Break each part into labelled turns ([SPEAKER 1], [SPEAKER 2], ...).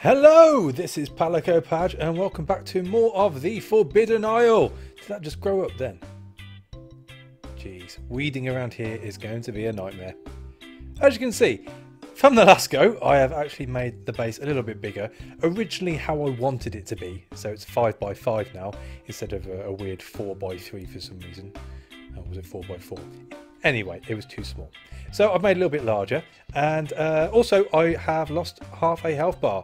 [SPEAKER 1] Hello, this is Palicopad and welcome back to more of the Forbidden Isle. Did that just grow up then? Jeez, weeding around here is going to be a nightmare. As you can see, from the last go, I have actually made the base a little bit bigger. Originally how I wanted it to be, so it's 5 by 5 now, instead of a weird 4 by 3 for some reason. Or was it 4 by 4? Anyway, it was too small. So I've made it a little bit larger, and also I have lost half a health bar.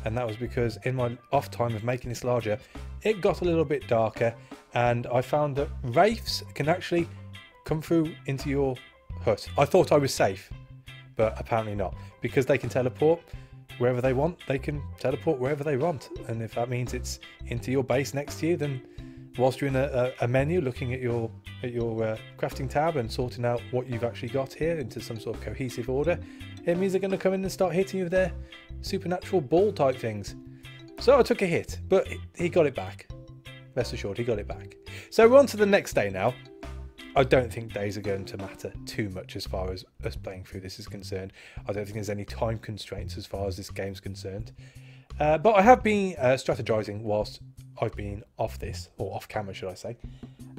[SPEAKER 1] And that was because in my off time of making this larger, it got a little bit darker, and I found that wraiths can actually come through into your hut. I thought I was safe, but apparently not, because they can teleport wherever they want. They can teleport wherever they want, and if that means it's into your base next to you, then whilst you're in a menu looking at your crafting tab and sorting out what you've actually got here into some sort of cohesive order, it means they're going to come in and start hitting you with their supernatural ball type things. So I took a hit, but he got it back. Rest assured, he got it back. So we're on to the next day now. I don't think days are going to matter too much as far as us playing through this is concerned. I don't think there's any time constraints as far as this game's concerned. But I have been strategizing whilst I've been off this, or off camera should I say.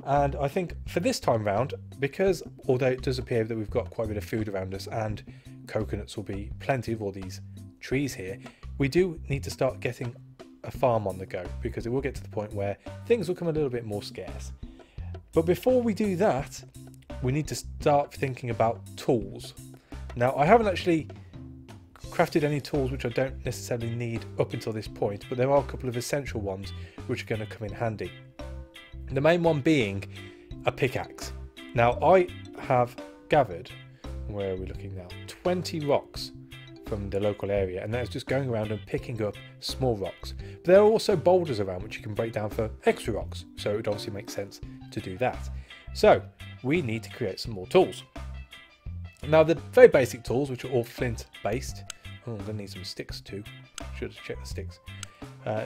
[SPEAKER 1] And I think for this time round, because although it does appear that we've got quite a bit of food around us and coconuts will be plenty of all these trees here, we do need to start getting a farm on the go, because it will get to the point where things will come a little bit more scarce. But before we do that, we need to start thinking about tools. Now, I haven't actually crafted any tools which I don't necessarily need up until this point, but there are a couple of essential ones which are going to come in handy. The main one being a pickaxe. Now, I have gathered, where are we looking now, 20 rocks from the local area, and that's just going around and picking up small rocks. But there are also boulders around which you can break down for extra rocks, so it would obviously make sense to do that. So we need to create some more tools. Now, the very basic tools, which are all flint based. Oh, I'm going to need some sticks too. Should have checked the sticks.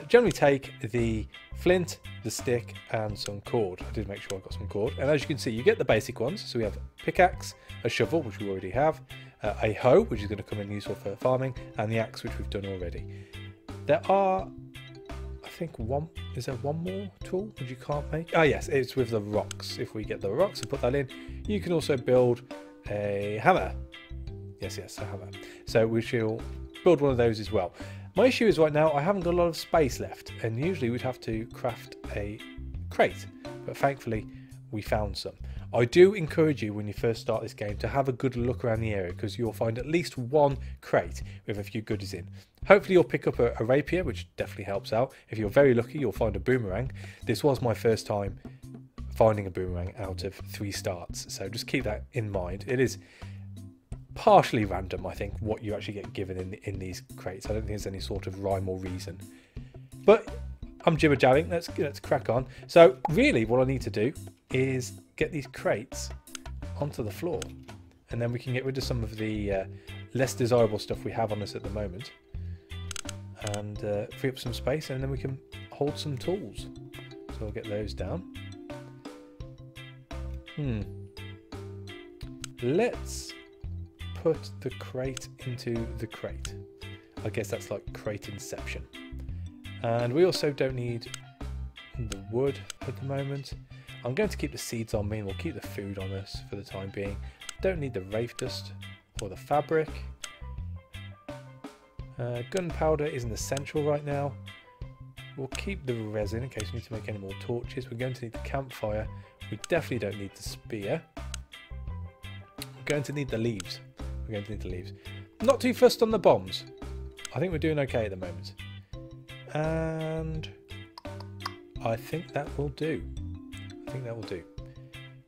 [SPEAKER 1] Generally take the flint, the stick, and some cord. I did make sure I got some cord. And as you can see, you get the basic ones. So we have a pickaxe, a shovel, which we already have, a hoe, which is going to come in useful for farming, and the axe, which we've done already. There are, I think, is there one more tool which you can't make? Ah, yes, it's with the rocks. If we get the rocks and put that in, you can also build a hammer. Yes, a hammer. So we shall build one of those as well. My issue is right now I haven't got a lot of space left, and usually we'd have to craft a crate, but thankfully we found some. I do encourage you when you first start this game to have a good look around the area, because you'll find at least one crate with a few goodies in. Hopefully you'll pick up a rapier, which definitely helps out. If you're very lucky, you'll find a boomerang. This was my first time finding a boomerang out of 3 starts, so just keep that in mind. It is partially random, I think, what you actually get given in these crates. I don't think there's any sort of rhyme or reason. But I'm jibber-jabbing, let's crack on. So really what I need to do is get these crates onto the floor, and then we can get rid of some of the less desirable stuff we have on us at the moment, and free up some space, and then we can hold some tools. So I'll get those down. Let's put the crate into the crate. I guess that's like crate inception. And we also don't need the wood at the moment. I'm going to keep the seeds on me, and we'll keep the food on us for the time being. Don't need the wraith dust or the fabric. Gunpowder isn't essential right now. We'll keep the resin in case we need to make any more torches. We're going to need the campfire. We definitely don't need the spear. We're going to need the leaves. We're going to need the leaves. Not too fussed on the bombs. I think we're doing okay at the moment. And I think that will do.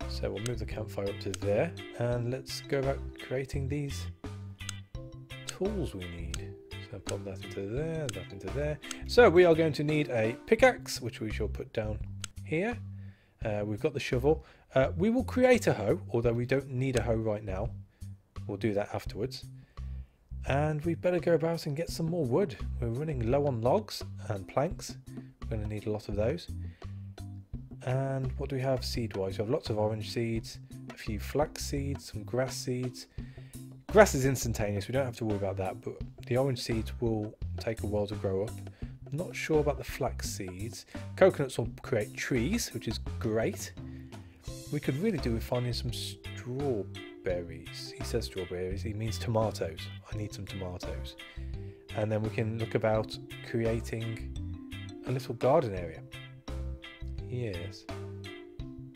[SPEAKER 1] So we'll move the campfire up to there, and let's go about creating these tools we need. So pop that into there, that into there. So we are going to need a pickaxe, which we shall put down here. We've got the shovel. We will create a hoe, although we don't need a hoe right now. We'll do that afterwards. And we better go about and get some more wood. We're running low on logs and planks. We're going to need a lot of those. And what do we have seed wise? We have lots of orange seeds, a few flax seeds, some grass seeds, Grass is instantaneous, we don't have to worry about that, but the orange seeds will take a while to grow up. I'm not sure about the flax seeds. Coconuts will create trees, which is great. We could really do with finding some strawberries. He says strawberries, he means tomatoes. I need some tomatoes. And then we can look about creating a little garden area. Yes.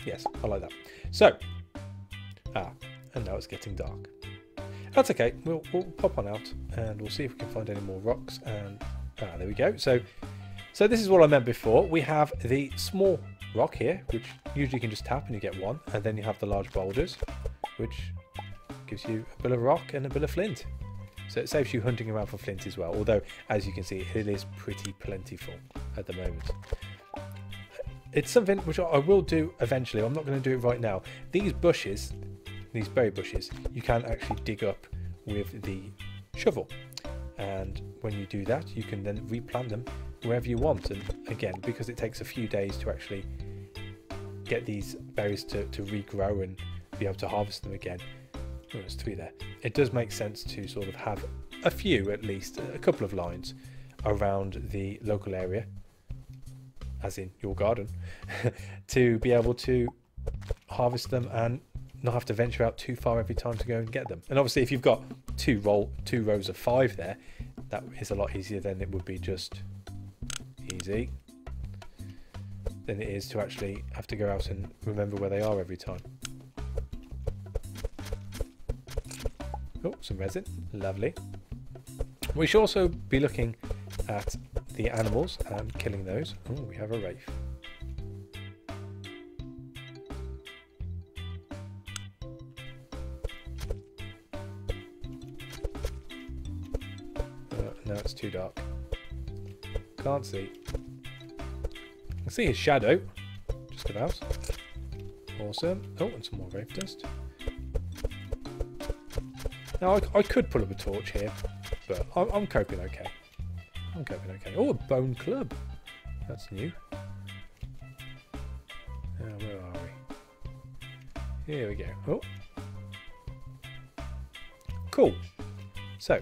[SPEAKER 1] Yes, I like that. So, and now it's getting dark. That's okay, we'll pop on out and we'll see if we can find any more rocks. And there we go. So this is what I meant before. We have the small rock here, which usually you can just tap and you get one. And then you have the large boulders, which gives you a bit of rock and a bit of flint. So it saves you hunting around for flint as well. Although, as you can see, it is pretty plentiful at the moment. It's something which I will do eventually. I'm not going to do it right now. These bushes, these berry bushes, you can actually dig up with the shovel. And when you do that, you can then replant them wherever you want. And again, because it takes a few days to actually get these berries to regrow and be able to harvest them again. Oh, there's 3 there. It does make sense to sort of have a few, at least, a couple of lines around the local area, as in your garden, to be able to harvest them and not have to venture out too far every time to go and get them. And obviously if you've got two rows of 5 there, that is a lot easier than it would be just easy than it is to actually have to go out and remember where they are every time. Oh, some resin, lovely. We should also be looking at the animals and killing those. Oh, we have a wraith. No, it's too dark. Can't see. I can see his shadow, just about. Awesome. Oh, and some more wraith dust. Now, I could pull up a torch here, but I'm coping okay. I'm coping okay. Oh, a bone club. That's new. Where are we? Here we go. Oh. Cool. So,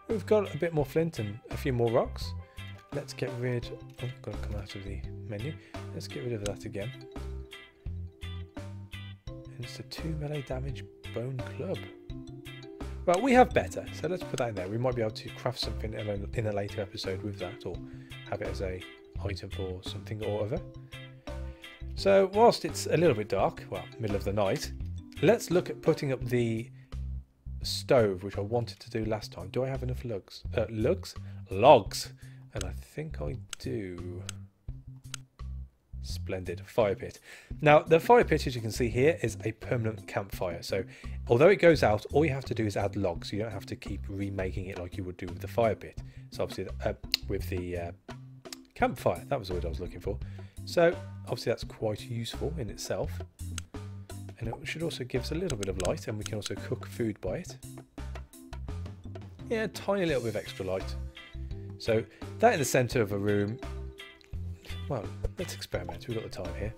[SPEAKER 1] we've got a bit more flint and a few more rocks. Let's get rid... Oh, I've got to come out of the menu. Let's get rid of that again. And it's a 2 melee damage bone club. Well, we have better, so let's put that in there. We might be able to craft something in a later episode with that, or have it as a item for something or other. So whilst it's a little bit dark, well, middle of the night, let's look at putting up the stove, which I wanted to do last time. Do I have enough logs? Logs! And I think I do. Splendid. Fire pit. Now, the fire pit, as you can see here, is a permanent campfire. So, although it goes out, all you have to do is add logs. You don't have to keep remaking it like you would do with the fire pit. So, obviously, with the campfire, that was the word I was looking for. So, obviously, that's quite useful in itself. And it should also give us a little bit of light, and we can also cook food by it. Yeah, a tiny little bit of extra light. So, that in the centre of a room. Well, let's experiment. We've got the time here.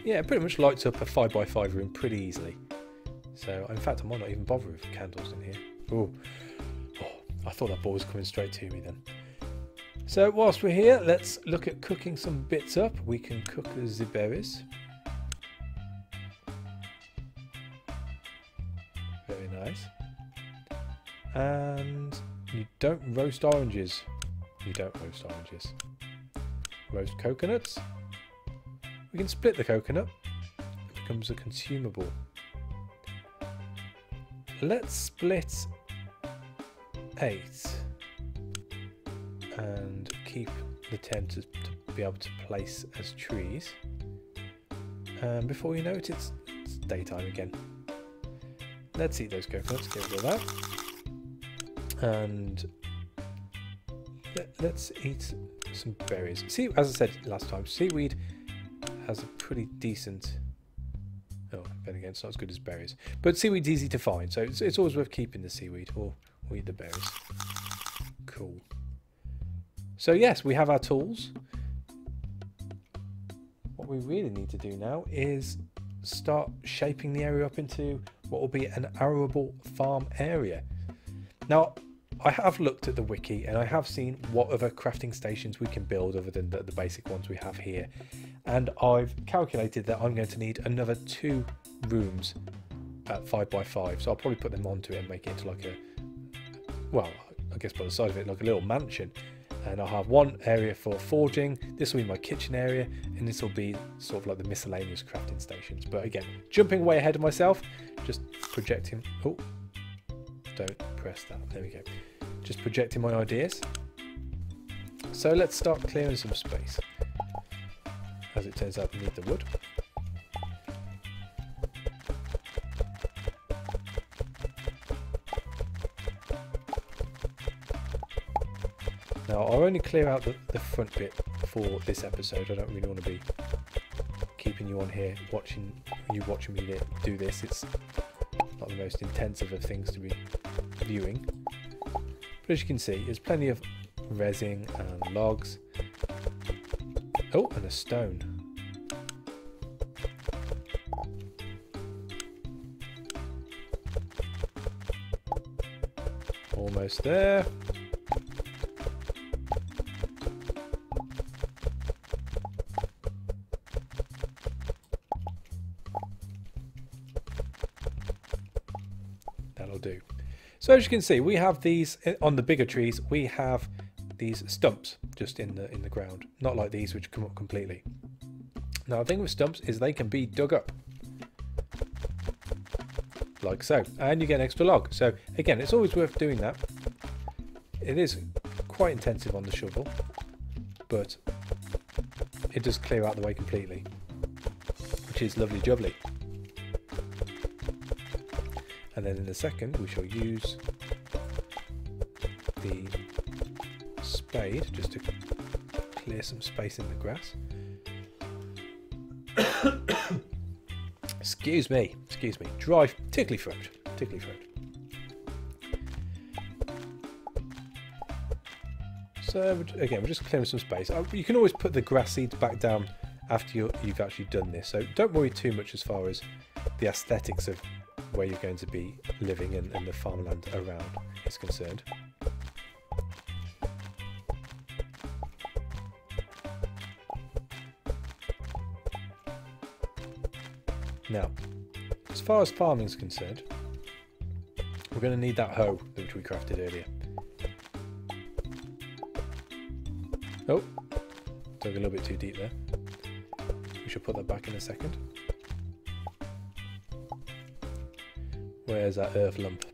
[SPEAKER 1] Yeah, it pretty much lights up a 5x5 room pretty easily. So, in fact, I might not even bother with candles in here. Ooh. Oh, I thought that ball was coming straight to me then. So, whilst we're here, let's look at cooking some bits up. We can cook the berries. Very nice. And you don't roast oranges. You don't roast oranges. Roast coconuts. We can split the coconut. It becomes a consumable. Let's split 8 and keep the 10 to be able to place as trees. And before you know it, it's daytime again. Let's eat those coconuts. Get rid of that. And let's eat some berries. See, as I said last time, seaweed has a pretty decent... Oh, then again, it's not as good as berries. But seaweed's easy to find, so it's always worth keeping the seaweed, or eat the berries. Cool. So yes, we have our tools. What we really need to do now is start shaping the area up into what will be an arable farm area. Now, I have looked at the wiki and I have seen what other crafting stations we can build other than the basic ones we have here. And I've calculated that I'm going to need another 2 rooms at 5x5. So I'll probably put them onto it and make it into like a, well, I guess by the side of it, like a little mansion. And I'll have one area for forging, this will be my kitchen area, and this will be sort of like the miscellaneous crafting stations. But again, jumping way ahead of myself, just projecting, oh, don't press that, there we go. Just projecting my ideas. So let's start clearing some space. As it turns out, we need the wood. Now, I'll only clear out the front bit for this episode. I don't really want to be keeping you on here watching me do this. It's not the most intensive of things to be viewing. But as you can see, there's plenty of resin and logs. Oh, and a stone. Almost there. That'll do. So as you can see, we have these on the bigger trees. We have these stumps just in the ground, not like these which come up completely. Now the thing with stumps is they can be dug up like so, and you get an extra log. So again, it's always worth doing that. It is quite intensive on the shovel, but it does clear out the way completely, which is lovely jubbly. And then in a second we shall use the spade just to clear some space in the grass. Excuse me, dry, tickly throat. So again, we're just clearing some space. You can always put the grass seeds back down after you've actually done this, so don't worry too much as far as the aesthetics of where you're going to be living and the farmland around is concerned. Now, as far as farming is concerned, we're going to need that hoe which we crafted earlier. Oh, dug a little bit too deep there. We should put that back in a second. Where's that earth lump?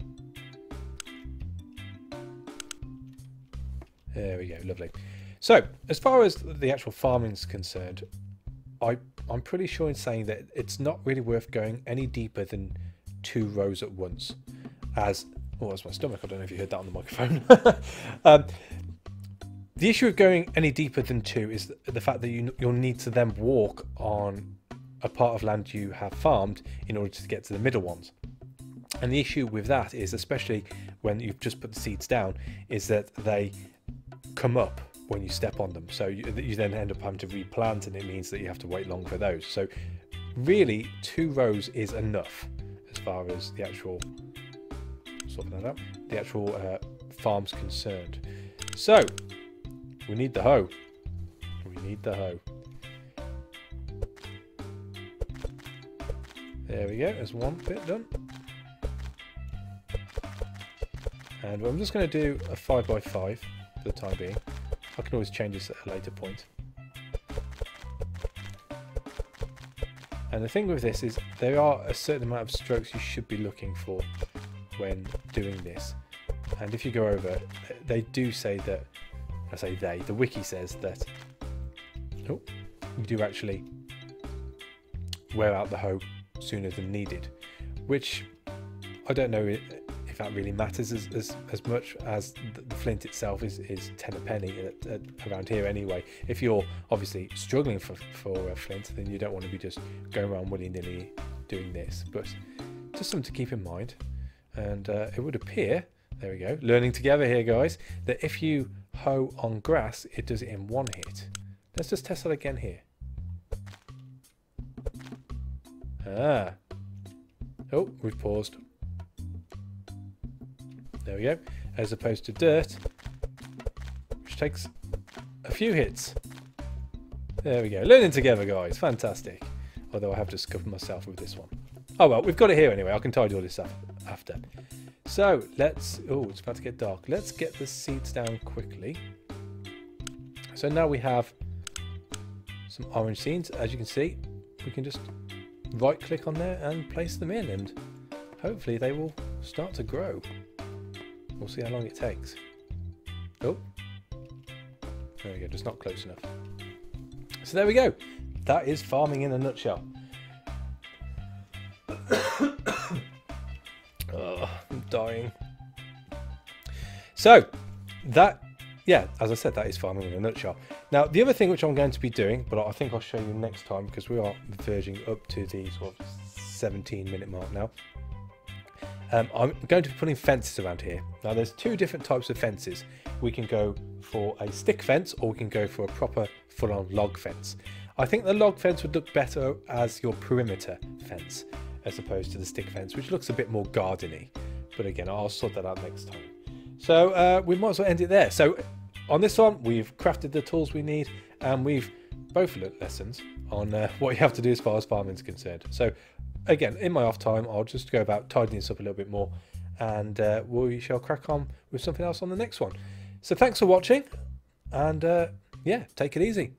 [SPEAKER 1] There we go, lovely. So, as far as the actual farming is concerned, I'm pretty sure in saying that it's not really worth going any deeper than 2 rows at once. As, oh, that's my stomach, I don't know if you heard that on the microphone. The issue of going any deeper than 2 is the fact that you'll need to then walk on a part of land you have farmed in order to get to the middle ones. And the issue with that is, especially when you've just put the seeds down, is that they come up when you step on them. So you then end up having to replant, and it means that you have to wait long for those. So really 2 rows is enough as far as the actual, sorting that out, the actual farm's concerned. So we need the hoe. There we go, there's one bit done. And I'm just going to do a 5x5 for the time being. I can always change this at a later point. And the thing with this is there are a certain amount of strokes you should be looking for when doing this. And if you go over, they do say that, I say they, the wiki says that, oh, you do actually wear out the hoe sooner than needed, which I don't know if that really matters as much as the flint itself is 10 a penny around here anyway. If you're obviously struggling for flint, then you don't want to be just going around willy-nilly doing this, but just something to keep in mind. And it would appear, there we go, learning together here guys, that if you hoe on grass, it does it in 1 hit. Let's just test that again here. Ah, Oh, we've paused. There we go. As opposed to dirt, which takes a few hits. There we go. Learning together, guys. Fantastic. Although I have to scupper myself with this one. Oh well, we've got it here anyway. I can tidy all this up after. So let's... Oh, it's about to get dark. Let's get the seeds down quickly. So now we have some orange seeds. As you can see, we can just right click on there and place them in, and hopefully they will start to grow. We'll see how long it takes. Oh, there we go, just not close enough. So there we go. That is farming in a nutshell. Oh, I'm dying. So that, yeah, as I said, that is farming in a nutshell. Now, the other thing which I'm going to be doing, but I think I'll show you next time because we are verging up to the sort of 17-minute mark now. I'm going to be putting fences around here. Now, there's two different types of fences. We can go for a stick fence or we can go for a proper full-on log fence. I think the log fence would look better as your perimeter fence as opposed to the stick fence, which looks a bit more garden-y. But again, I'll sort that out next time. So we might as well end it there. So on this one, we've crafted the tools we need and we've both learnt lessons on what you have to do as far as farming is concerned. So again, in my off time, I'll just go about tidying this up a little bit more and we shall crack on with something else on the next one. So thanks for watching and yeah, take it easy.